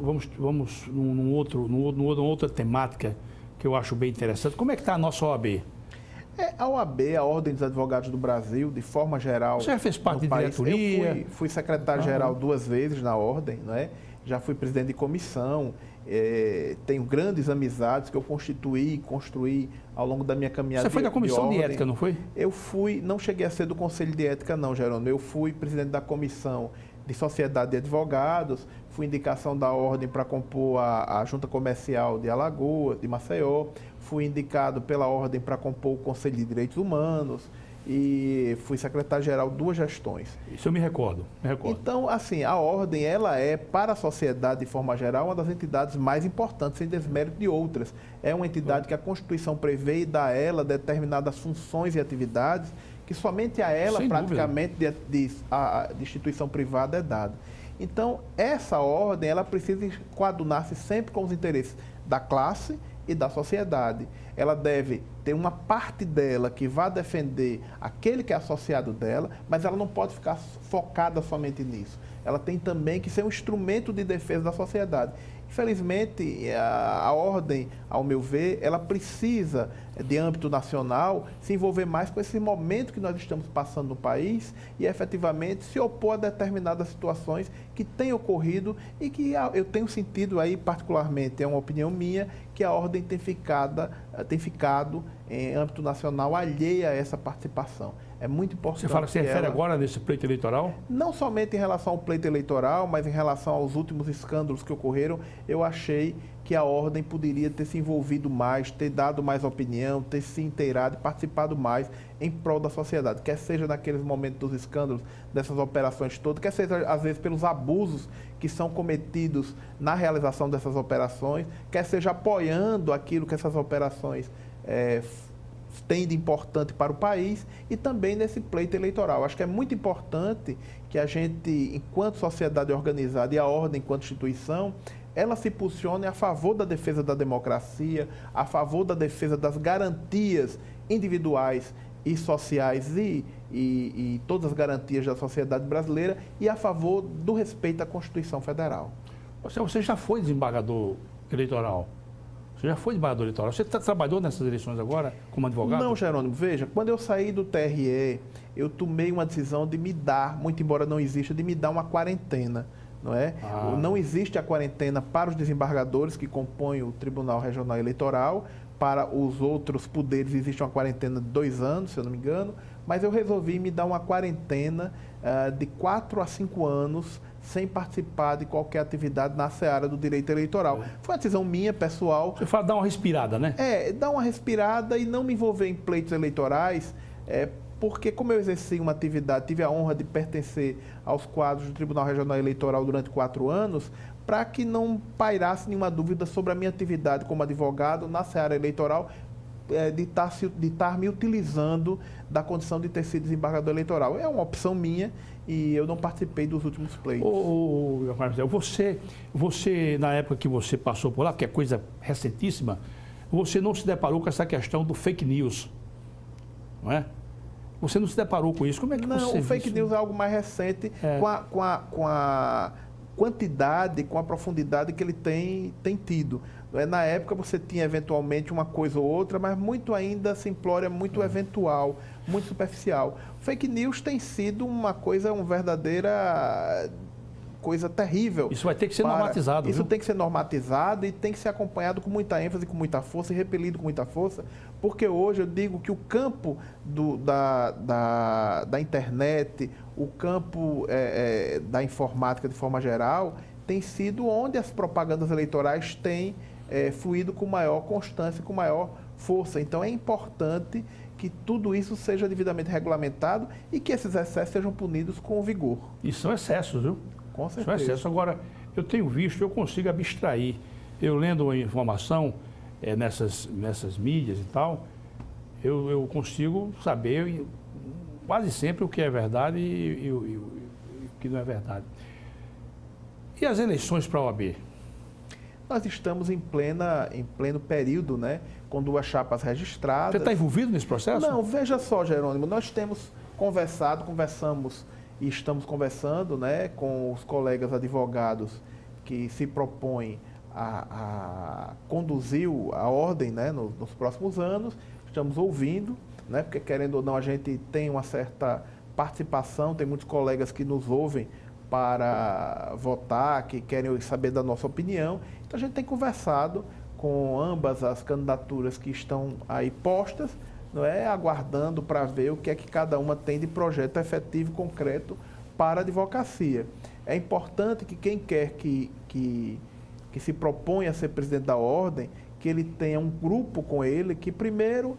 numa outra temática que eu acho bem interessante. Como é que está a nossa OAB? A OAB, a Ordem dos Advogados do Brasil, de forma geral... Você já fez parte de diretoria? Eu fui secretário-geral 2 vezes na Ordem, né? Já fui presidente de comissão, tenho grandes amizades que eu construí ao longo da minha caminhada. Você foi da comissão de ética, não foi? Eu fui, não cheguei a ser do Conselho de Ética não, Jerônimo. Eu fui presidente da comissão de Sociedade de Advogados, fui indicação da Ordem para compor a Junta Comercial de Alagoas, de Maceió, fui indicado pela Ordem para compor o Conselho de Direitos Humanos e fui secretário-geral 2 gestões. Isso eu me recordo. Então, assim, a Ordem, ela é, para a sociedade de forma geral, uma das entidades mais importantes, sem desmérito de outras. É uma entidade que a Constituição prevê e dá a ela determinadas funções e atividades que somente a ela, sem praticamente, de instituição privada é dada. Então, essa ordem, ela precisa coadunar-se sempre com os interesses da classe e da sociedade. Ela deve ter uma parte dela que vá defender aquele que é associado dela, mas ela não pode ficar focada somente nisso. Ela tem também que ser um instrumento de defesa da sociedade. Infelizmente, a ordem, ao meu ver, ela precisa, de âmbito nacional, se envolver mais com esse momento que nós estamos passando no país e, efetivamente, se opor a determinadas situações que têm ocorrido e que eu tenho sentido aí, particularmente, é uma opinião minha, que a ordem tem ficado em âmbito nacional alheia a essa participação. É muito importante. Você fala que se refere agora nesse pleito eleitoral? Não somente em relação ao pleito eleitoral, mas em relação aos últimos escândalos que ocorreram, eu achei que a ordem poderia ter se envolvido mais, ter dado mais opinião, ter se inteirado e participado mais em prol da sociedade, quer seja naqueles momentos dos escândalos, dessas operações todas, quer seja, às vezes, pelos abusos que são cometidos na realização dessas operações, quer seja apoiando aquilo que essas operações tem de importante para o país e também nesse pleito eleitoral. Acho que é muito importante que a gente, enquanto sociedade organizada e a ordem enquanto instituição, ela se posicione a favor da defesa da democracia, a favor da defesa das garantias individuais e sociais e todas as garantias da sociedade brasileira e a favor do respeito à Constituição Federal. Você já foi desembargador eleitoral? Você já foi desembargador eleitoral? Você trabalhou nessas eleições agora como advogado? Não, Jerônimo. Veja, quando eu saí do TRE, eu tomei uma decisão de me dar, muito embora não exista, de me dar uma quarentena. Não é? Não existe a quarentena para os desembargadores que compõem o Tribunal Regional Eleitoral. Para os outros poderes existe uma quarentena de 2 anos, se eu não me engano. Mas eu resolvi me dar uma quarentena de 4 a 5 anos sem participar de qualquer atividade na seara do direito eleitoral. Foi uma decisão minha, pessoal. Você fala dar uma respirada, né? Dar uma respirada e não me envolver em pleitos eleitorais, porque como eu exerci uma atividade, tive a honra de pertencer aos quadros do Tribunal Regional Eleitoral durante 4 anos, para que não pairasse nenhuma dúvida sobre a minha atividade como advogado na seara eleitoral, de estar me utilizando da condição de ter sido desembargador eleitoral. É uma opção minha e eu não participei dos últimos pleitos. Marcelo, você, na época que você passou por lá, que é coisa recentíssima, você não se deparou com essa questão do fake news, não é? Você não se deparou com isso? Como é que você... Não, o fake news é algo mais recente, com a quantidade, com a profundidade que ele tem tido. Na época você tinha eventualmente uma coisa ou outra, mas muito ainda simplória, muito eventual, muito superficial. Fake news tem sido uma verdadeira coisa terrível. Isso vai ter que ser normatizado. Isso tem que ser normatizado e tem que ser acompanhado com muita ênfase, com muita força e repelido com muita força, porque hoje eu digo que o campo da internet, o campo da informática de forma geral, tem sido onde as propagandas eleitorais têm fluído com maior constância, com maior força. Então é importante que tudo isso seja devidamente regulamentado e que esses excessos sejam punidos com vigor. E são excessos, viu? Com São certeza. excessos. Agora, eu tenho visto, eu consigo abstrair. Eu lendo a informação nessas mídias e tal, eu consigo saber quase sempre o que é verdade e o que não é verdade. E as eleições para a OAB? Nós estamos em pleno período, né, com 2 chapas registradas. Você está envolvido nesse processo? Não, veja só, Jerônimo, nós temos conversamos e estamos conversando, né, com os colegas advogados que se propõem a conduzir a ordem, né, nos próximos anos. Estamos ouvindo, né, porque querendo ou não a gente tem uma certa participação, tem muitos colegas que nos ouvem para votar, que querem saber da nossa opinião. Então a gente tem conversado com ambas as candidaturas que estão aí postas, não é, aguardando para ver o que é que cada uma tem de projeto efetivo e concreto para a advocacia. É importante que quem quer que se propõe a ser presidente da ordem, que ele tenha um grupo com ele que primeiro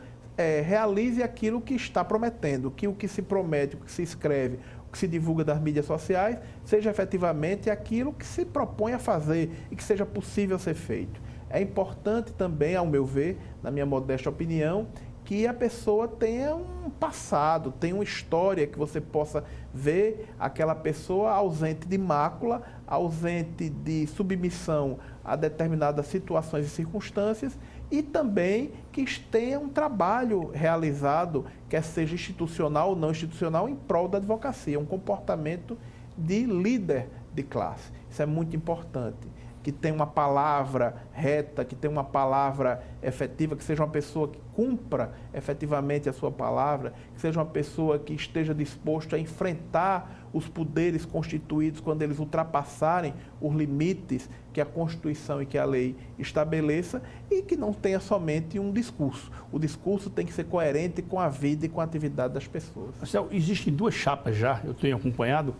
realize aquilo que está prometendo, que o que se promete, o que se escreve, o que se divulga das mídias sociais, seja efetivamente aquilo que se propõe a fazer e que seja possível ser feito. É importante também, ao meu ver, na minha modesta opinião, que a pessoa tenha um passado, tenha uma história, que você possa ver aquela pessoa ausente de mácula, ausente de submissão a determinadas situações e circunstâncias, e também que tenha um trabalho realizado, quer seja institucional ou não institucional, em prol da advocacia, um comportamento de líder de classe. Isso é muito importante. Que tenha uma palavra reta, que tenha uma palavra efetiva, que seja uma pessoa que cumpra efetivamente a sua palavra, que seja uma pessoa que esteja disposto a enfrentar os poderes constituídos quando eles ultrapassarem os limites que a Constituição e que a lei estabeleça, e que não tenha somente um discurso. O discurso tem que ser coerente com a vida e com a atividade das pessoas. Marcelo, existem 2 chapas já, eu tenho acompanhado.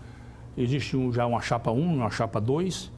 Existe já uma chapa 1, uma chapa 2,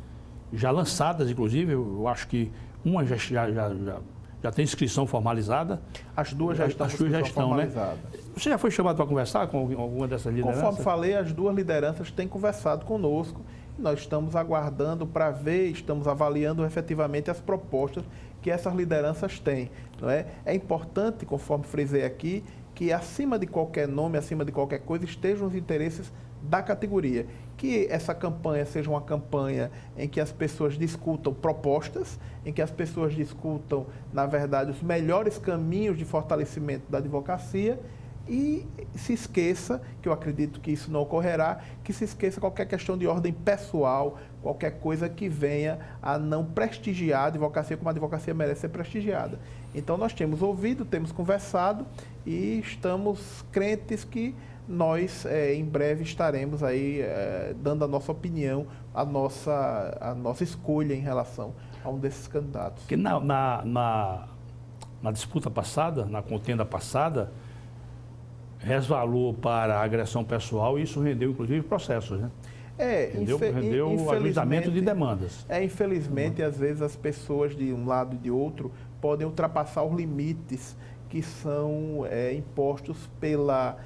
já lançadas, inclusive. Eu acho que uma já tem inscrição formalizada. As duas já estão, formalizadas. Né? Você já foi chamado para conversar com alguma dessas lideranças? Conforme falei, as 2 lideranças têm conversado conosco. Nós estamos aguardando para ver, estamos avaliando efetivamente as propostas que essas lideranças têm. Não é? É importante, conforme frisei aqui, que acima de qualquer nome, acima de qualquer coisa, estejam os interesses da categoria. Que essa campanha seja uma campanha em que as pessoas discutam propostas, em que as pessoas discutam, na verdade, os melhores caminhos de fortalecimento da advocacia, e se esqueça, que eu acredito que isso não ocorrerá, que se esqueça qualquer questão de ordem pessoal, qualquer coisa que venha a não prestigiar a advocacia como a advocacia merece ser prestigiada. Então nós temos ouvido, temos conversado e estamos crentes que nós em breve estaremos aí dando a nossa opinião, a nossa escolha em relação a um desses candidatos. Porque na disputa passada, na contenda passada, resvalou para a agressão pessoal e isso rendeu, inclusive, processos, né? Rendeu ajuizamento de demandas. Infelizmente, às vezes as pessoas de um lado e de outro podem ultrapassar os limites que são impostos pela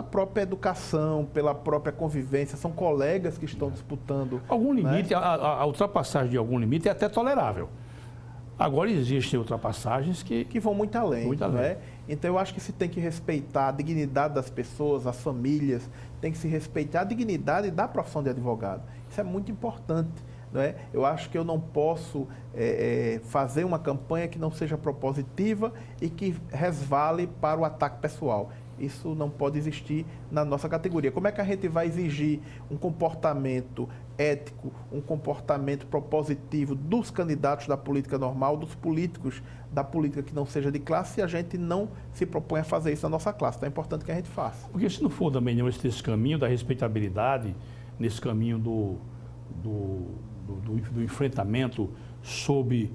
própria educação, pela própria convivência. São colegas que estão disputando. Algum limite, né? A ultrapassagem de algum limite é até tolerável. Agora existem ultrapassagens que vão muito além. Muito além. Né? Então eu acho que se tem que respeitar a dignidade das pessoas, as famílias, tem que se respeitar a dignidade da profissão de advogado. Isso é muito importante. Não é? Eu acho que eu não posso fazer uma campanha que não seja propositiva e que resvale para o ataque pessoal. Isso não pode existir na nossa categoria. Como é que a gente vai exigir um comportamento ético, um comportamento propositivo dos candidatos da política normal, dos políticos da política que não seja de classe, se a gente não se propõe a fazer isso na nossa classe? Então é importante que a gente faça. Porque se não for também nesse caminho da respeitabilidade, nesse caminho do enfrentamento sob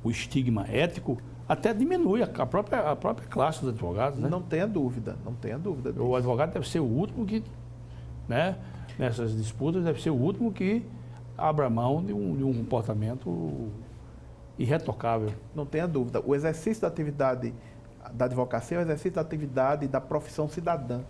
o estigma ético, até diminui a própria classe dos advogados, né? Não tenha dúvida, não tenha dúvida disso. O advogado deve ser o último que, né, nessas disputas, deve ser o último que abra mão de um comportamento irretocável. Não tenha dúvida. O exercício da atividade da advocacia é o exercício da atividade da profissão cidadã.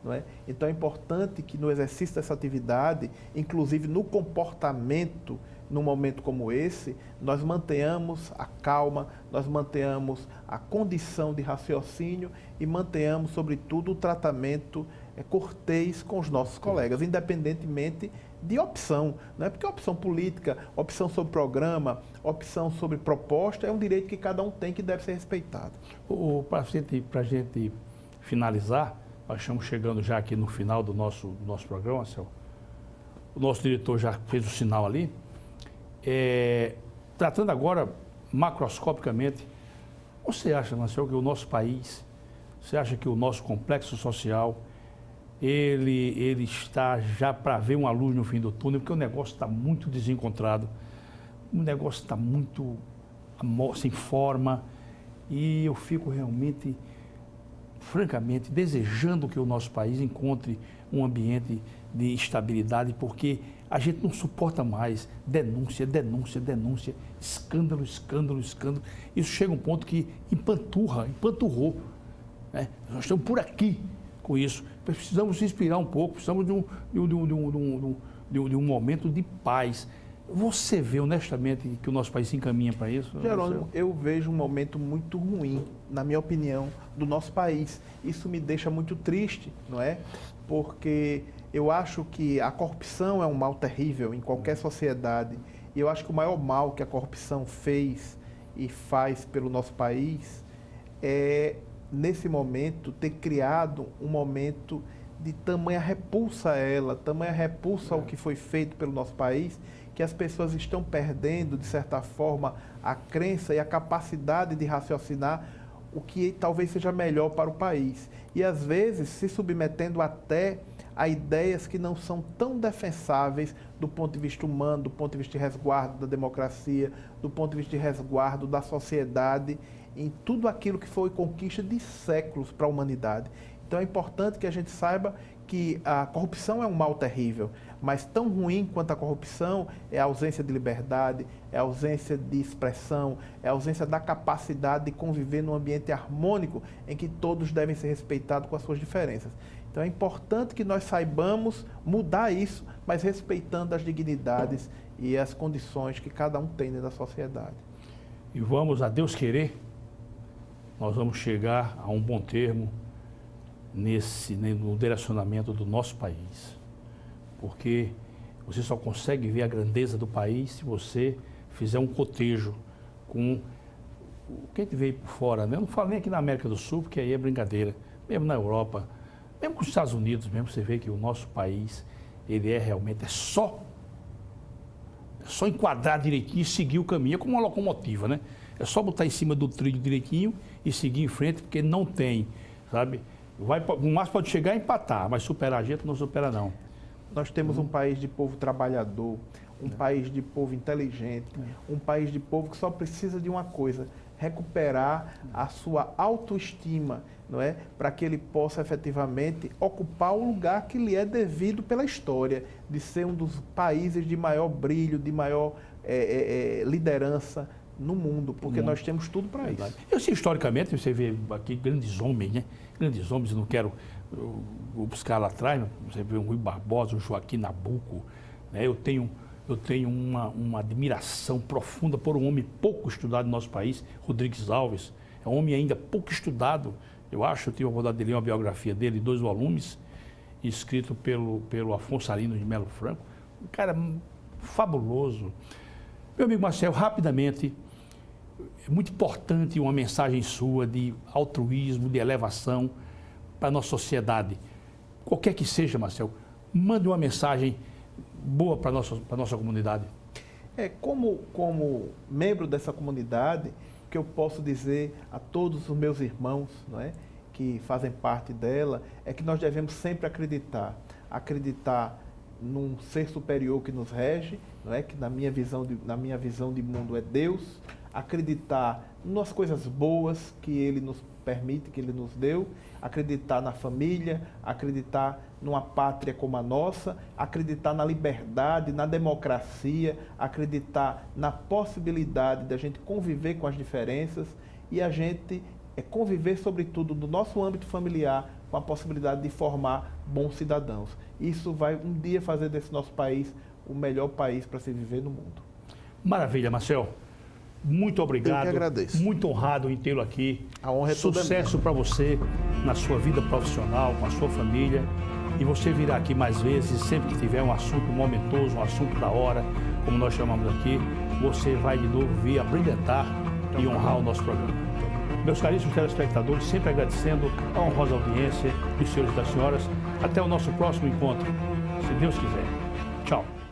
Não é? Então é importante que no exercício dessa atividade, inclusive no comportamento, num momento como esse, nós mantenhamos a calma, nós mantenhamos a condição de raciocínio e mantenhamos, sobretudo, o tratamento cortês com os nossos colegas, independentemente de opção. Não é porque opção política, opção sobre programa, opção sobre proposta é um direito que cada um tem que deve ser respeitado. Para a gente finalizar, nós estamos chegando já aqui no final do nosso programa, Marcel. O nosso diretor já fez o sinal ali. Tratando agora macroscopicamente, você acha, Marcel, que o nosso país, você acha que o nosso complexo social, ele está já para ver uma luz no fim do túnel, porque o negócio está muito desencontrado, o negócio está muito sem forma, e eu fico realmente, francamente, desejando que o nosso país encontre um ambiente de estabilidade, porque a gente não suporta mais denúncia, escândalo. Isso chega a um ponto que empanturrou. Né? Nós estamos por aqui com isso. Precisamos se inspirar um pouco, precisamos de um momento de paz. Você vê honestamente que o nosso país se encaminha para isso? Jerônimo, eu vejo um momento muito ruim, na minha opinião, do nosso país. Isso me deixa muito triste, não é? Porque eu acho que a corrupção é um mal terrível em qualquer sociedade. E eu acho que o maior mal que a corrupção fez e faz pelo nosso país é, nesse momento, ter criado um momento de tamanha repulsa a ela, tamanha repulsa ao que foi feito pelo nosso país, que as pessoas estão perdendo, de certa forma, a crença e a capacidade de raciocinar o que talvez seja melhor para o país. E, às vezes, se submetendo até a ideias que não são tão defensáveis do ponto de vista humano, do ponto de vista de resguardo da democracia, do ponto de vista de resguardo da sociedade, em tudo aquilo que foi conquista de séculos para a humanidade. Então, é importante que a gente saiba que a corrupção é um mal terrível, mas tão ruim quanto a corrupção é a ausência de liberdade, é a ausência de expressão, é a ausência da capacidade de conviver num ambiente harmônico em que todos devem ser respeitados com as suas diferenças. Então é importante que nós saibamos mudar isso, mas respeitando as dignidades e as condições que cada um tem dentro da sociedade. E vamos, a Deus querer, nós vamos chegar a um bom termo no direcionamento do nosso país, porque você só consegue ver a grandeza do país se você fizer um cotejo com quem veio por fora, né? Eu não falo nem aqui na América do Sul, porque aí é brincadeira, mesmo na Europa, mesmo com os Estados Unidos, mesmo você vê que o nosso país, ele realmente só enquadrar direitinho e seguir o caminho, é como uma locomotiva, né? É só botar em cima do trilho direitinho e seguir em frente, porque não tem, sabe? O máximo pode chegar a empatar, mas superar a gente não supera não. Nós temos um país de povo trabalhador, um país de povo inteligente, um país de povo que só precisa de uma coisa, recuperar a sua autoestima, não é? Para que ele possa efetivamente ocupar o lugar que lhe é devido pela história, de ser um dos países de maior brilho, de maior liderança no mundo, porque nós temos tudo para isso. Eu sei, historicamente, você vê aqui grandes homens, né? Grandes homens, eu não quero buscar lá atrás, você vê o Rui Barbosa, o Joaquim Nabuco, né? Eu tenho uma admiração profunda por um homem pouco estudado no nosso país, Rodrigues Alves. É um homem ainda pouco estudado, eu acho. Eu tive a oportunidade de ler uma biografia dele, 2 volumes, escrito pelo Afonso Arino de Melo Franco. Um cara fabuloso. Meu amigo Marcel, rapidamente, é muito importante uma mensagem sua de altruísmo, de elevação para a nossa sociedade. Qualquer que seja, Marcel, mande uma mensagem boa para a nossa comunidade. Como membro dessa comunidade, o que eu posso dizer a todos os meus irmãos, não é, que fazem parte dela, é que nós devemos sempre acreditar num ser superior que nos rege, não é, que na minha visão de mundo é Deus, acreditar nas coisas boas que Ele nos permite, que Ele nos deu, acreditar na família, acreditar numa pátria como a nossa, acreditar na liberdade, na democracia, acreditar na possibilidade de a gente conviver com as diferenças e a gente é conviver, sobretudo, no nosso âmbito familiar, com a possibilidade de formar bons cidadãos. Isso vai um dia fazer desse nosso país o melhor país para se viver no mundo. Maravilha, Marcel. Muito obrigado. Eu que agradeço. Muito honrado em tê-lo aqui. A honra é toda Sucesso para você na sua vida profissional, com a sua família. E você virá aqui mais vezes, sempre que tiver um assunto momentoso, um assunto da hora, como nós chamamos aqui, você vai de novo vir abrilhantar e honrar o nosso programa. Meus caríssimos telespectadores, sempre agradecendo a honrosa audiência dos senhores e das senhoras. Até o nosso próximo encontro, se Deus quiser. Tchau.